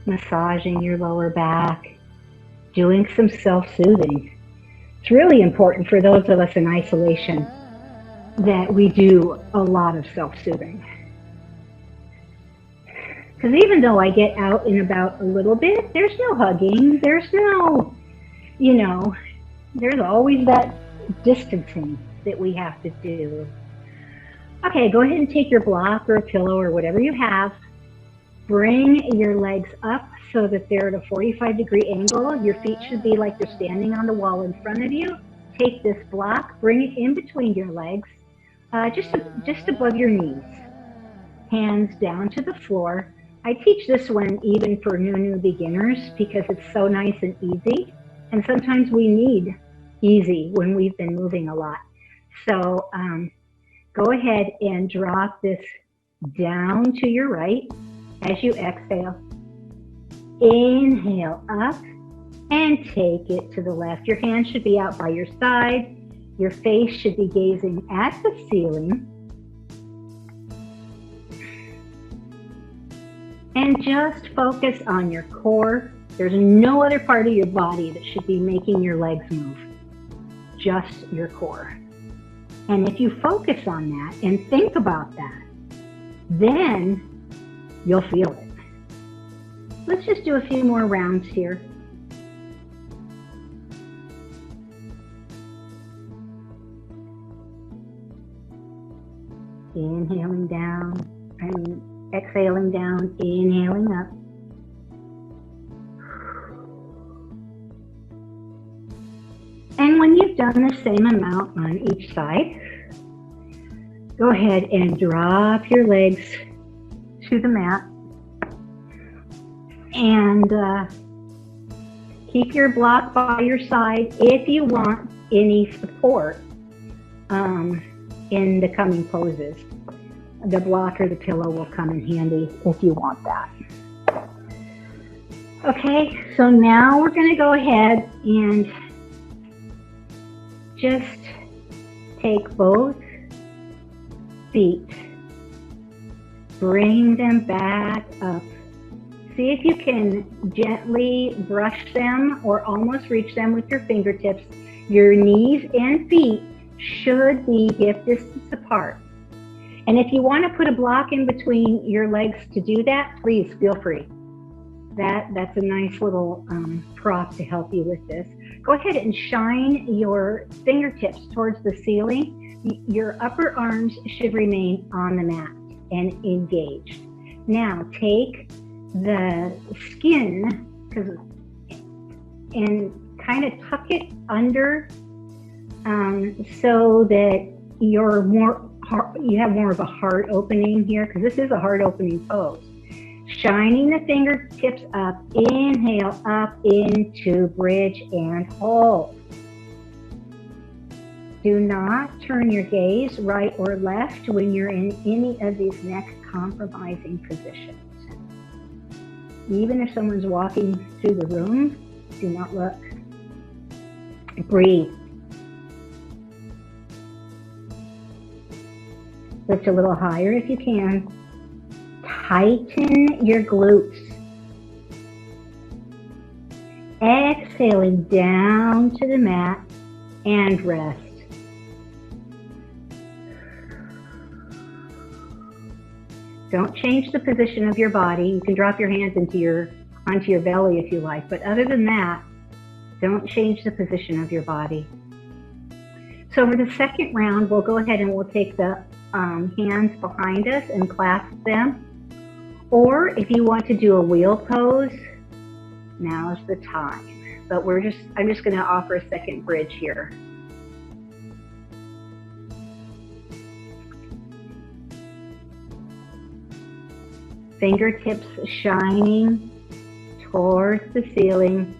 Massaging your lower back, doing some self-soothing. It's really important for those of us in isolation that we do a lot of self-soothing. Because even though I get out and about a little bit, there's no hugging, there's no, there's always that distancing that we have to do. Okay, go ahead and take your block or a pillow or whatever you have. Bring your legs up so that they're at a 45-degree angle. Your feet should be like they're standing on the wall in front of you. Take this block, bring it in between your legs, just above your knees. Hands down to the floor. I teach this one even for new beginners because it's so nice and easy. And sometimes we need easy when we've been moving a lot. So go ahead and drop this down to your right as you exhale. Inhale up and take it to the left. Your hands should be out by your side. Your face should be gazing at the ceiling. And just focus on your core. There's no other part of your body that should be making your legs move. Just your core. And if you focus on that and think about that, then you'll feel it. Let's just do a few more rounds here. Inhaling down, exhaling down, inhaling up. And when you've done the same amount on each side, go ahead and drop your legs to the mat. And keep your block by your side if you want any support in the coming poses. The block or the pillow will come in handy if you want that. Okay, so now we're going to go ahead and just take both feet, bring them back up. See if you can gently brush them or almost reach them with your fingertips. Your knees and feet should be hip distance apart. And if you want to put a block in between your legs to do that, please feel free. That's a nice little prop to help you with this. Go ahead and shine your fingertips towards the ceiling. Your upper arms should remain on the mat and engaged. Now take the skin and kind of tuck it under so that you have more of a heart opening here, because this is a heart opening pose. Shining the fingertips up, inhale up into bridge and hold. Do not turn your gaze right or left when you're in any of these neck compromising positions. Even if someone's walking through the room, do not look. Breathe. Lift a little higher if you can. Tighten your glutes. Exhaling down to the mat and rest. Don't change the position of your body. You can drop your hands onto your belly if you like, but other than that, don't change the position of your body. So for the second round, we'll go ahead and we'll take the hands behind us and clasp them. Or if you want to do a wheel pose, now's the time. But I'm just going to offer a second bridge here. Fingertips shining towards the ceiling.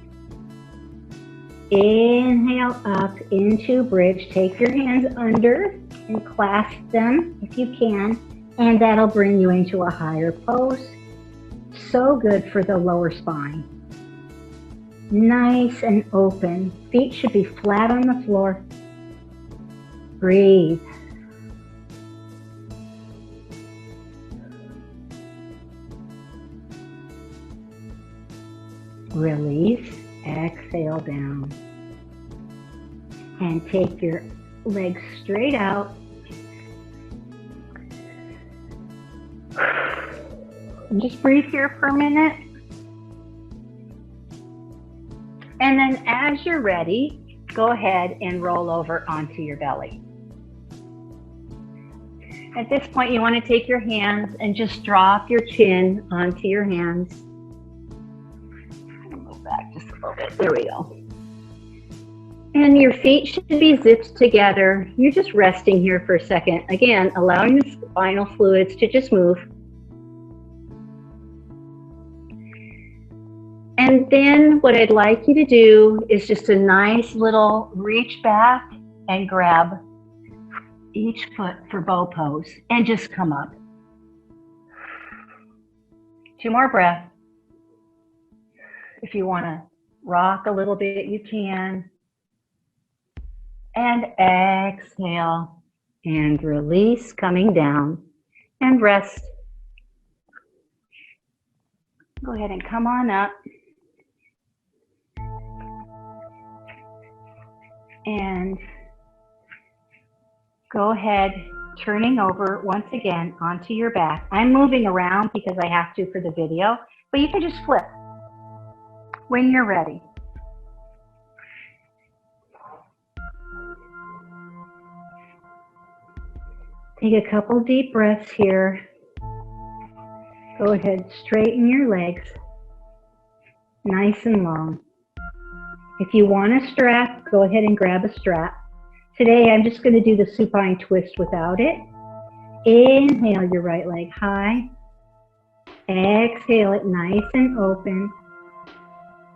Inhale up into bridge. Take your hands under and clasp them if you can, and that'll bring you into a higher pose. So good for the lower spine. Nice and open. Feet should be flat on the floor. Breathe. Release, exhale down. And take your legs straight out. And just breathe here for a minute. And then as you're ready, go ahead and roll over onto your belly. At this point, you want to take your hands and just drop your chin onto your hands. Move back just a little bit. There we go. And your feet should be zipped together. You're just resting here for a second. Again, allowing the spinal fluids to just move. And then what I'd like you to do is just a nice little reach back and grab each foot for bow pose and just come up. 2 more breaths. If you want to rock a little bit, you can. And exhale and release, coming down and rest. Go ahead and come on up. And go ahead, turning over once again onto your back. I'm moving around because I have to for the video, but you can just flip when you're ready. Take a couple deep breaths here. Go ahead, straighten your legs, nice and long. If you want a strap, go ahead and grab a strap. Today, I'm just going to do the supine twist without it. Inhale your right leg high. Exhale it nice and open.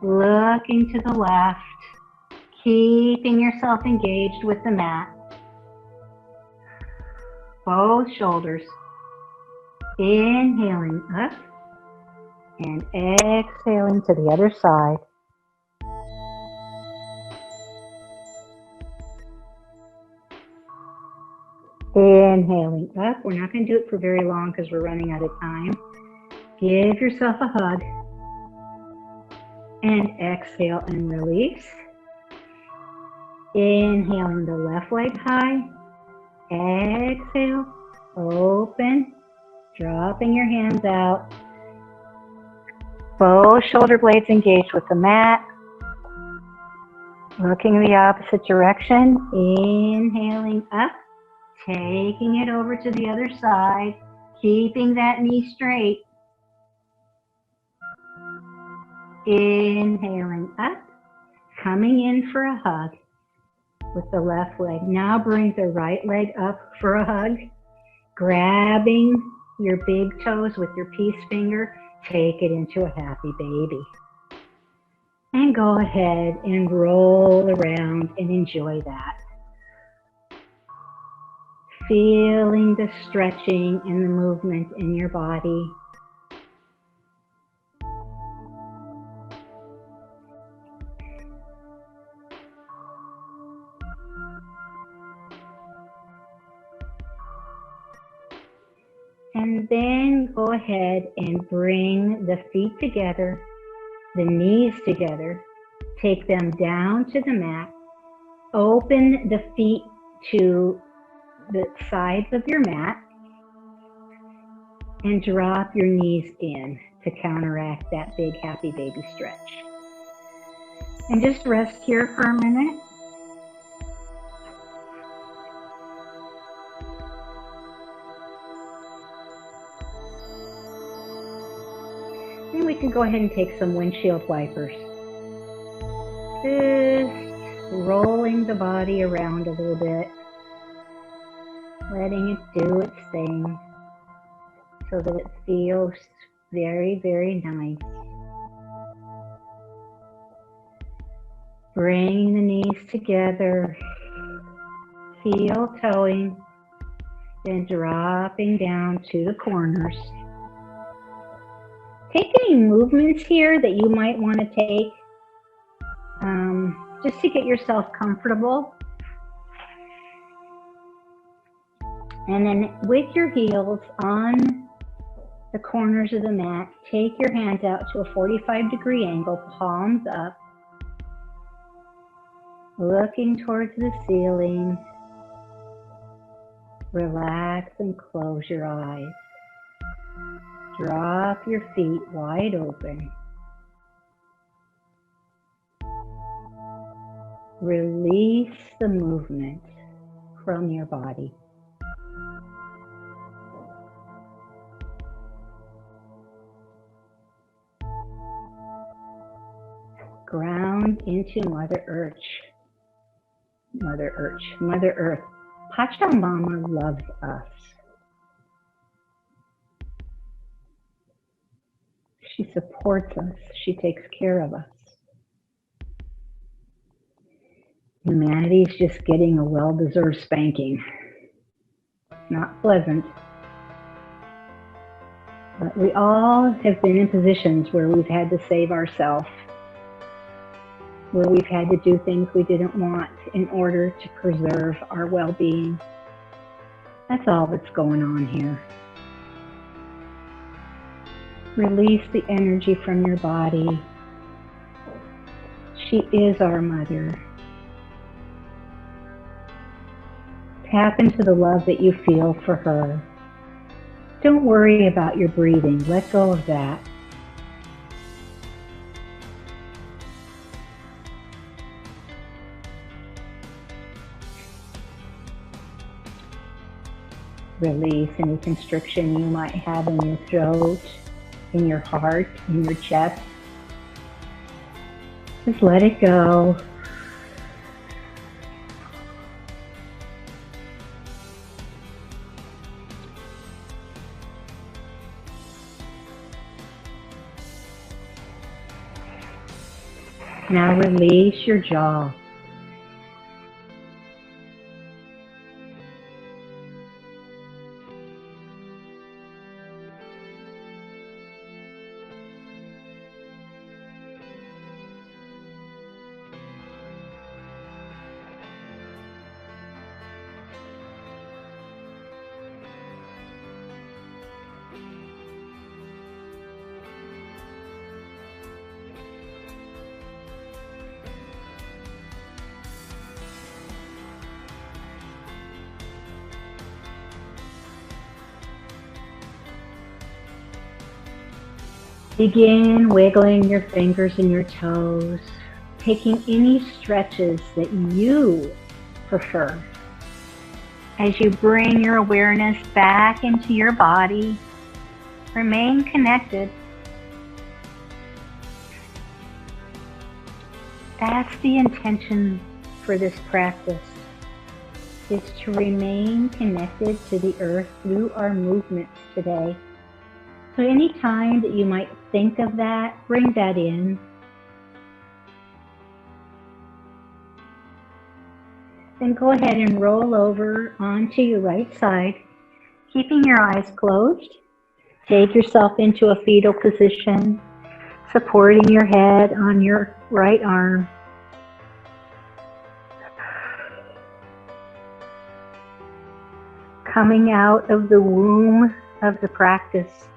Looking to the left. Keeping yourself engaged with the mat. Both shoulders. Inhaling up. And exhaling to the other side. Inhaling up. We're not going to do it for very long because we're running out of time. Give yourself a hug. And exhale and release. Inhaling the left leg high. Exhale. Open. Dropping your hands out. Both shoulder blades engaged with the mat. Looking the opposite direction. Inhaling up. Taking it over to the other side, keeping that knee straight. Inhaling up, coming in for a hug with the left leg. Now bring the right leg up for a hug, grabbing your big toes with your peace finger, take it into a happy baby. And go ahead and roll around and enjoy that. Feeling the stretching and the movement in your body. And then go ahead and bring the feet together, the knees together. Take them down to the mat. Open the feet to the sides of your mat and drop your knees in to counteract that big happy baby stretch. And just rest here for a minute. Then we can And go ahead and take some windshield wipers. Just rolling the body around a little bit, letting it do its thing so that it feels very, very nice. Bring the knees together, heel toeing, then dropping down to the corners. Take any movements here that you might want to take just to get yourself comfortable. And then with your heels on the corners of the mat, take your hands out to a 45-degree angle, palms up, looking towards the ceiling. Relax and close your eyes. Drop your feet wide open. Release the movement from your body. Ground into Mother Earth. Mother Earth. Pachamama loves us. She supports us. She takes care of us. Humanity is just getting a well-deserved spanking. Not pleasant. But we all have been in positions where we've had to save ourselves, where we've had to do things we didn't want in order to preserve our well-being. That's all that's going on here. Release the energy from your body. She is our mother. Tap into the love that you feel for her. Don't worry about your breathing. Let go of that. Release any constriction you might have in your throat, in your heart, in your chest. Just let it go. Now release your jaw. Begin wiggling your fingers and your toes, taking any stretches that you prefer. As you bring your awareness back into your body, remain connected. That's the intention for this practice, is to remain connected to the earth through our movements today. So any time that you might think of that, bring that in. Then go ahead and roll over onto your right side, keeping your eyes closed. Take yourself into a fetal position, supporting your head on your right arm. Coming out of the womb of the practice.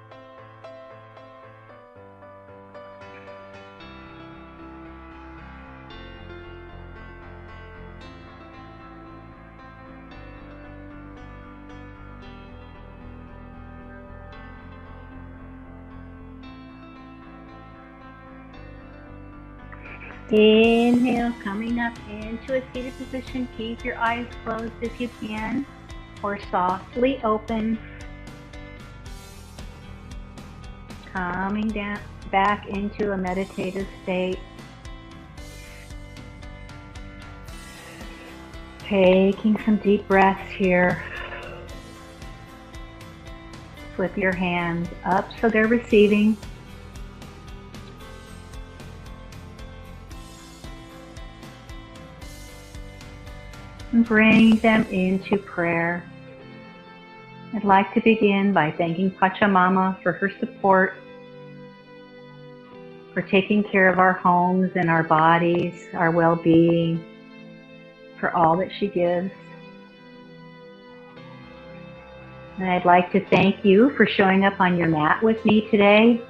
Inhale, coming up into a seated position. Keep your eyes closed if you can, or softly open. Coming down, back into a meditative state. Taking some deep breaths here. Flip your hands up so they're receiving. And bring them into prayer. I'd like to begin by thanking Pachamama for her support, for taking care of our homes and our bodies, our well-being, for all that she gives. And I'd like to thank you for showing up on your mat with me today.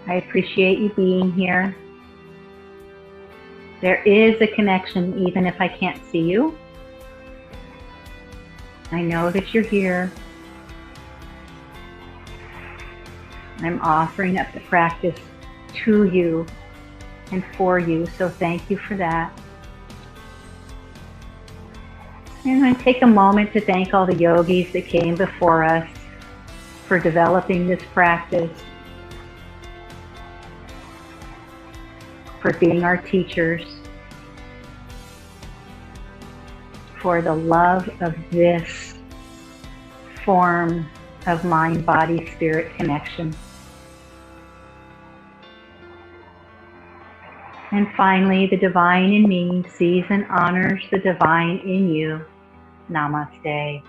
I appreciate you being here. There is a connection even if I can't see you. I know that you're here. I'm offering up the practice to you and for you, so thank you for that. And I take a moment to thank all the yogis that came before us for developing this practice, for being our teachers, for the love of this form of mind-body-spirit connection. And finally, the divine in me sees and honors the divine in you. Namaste.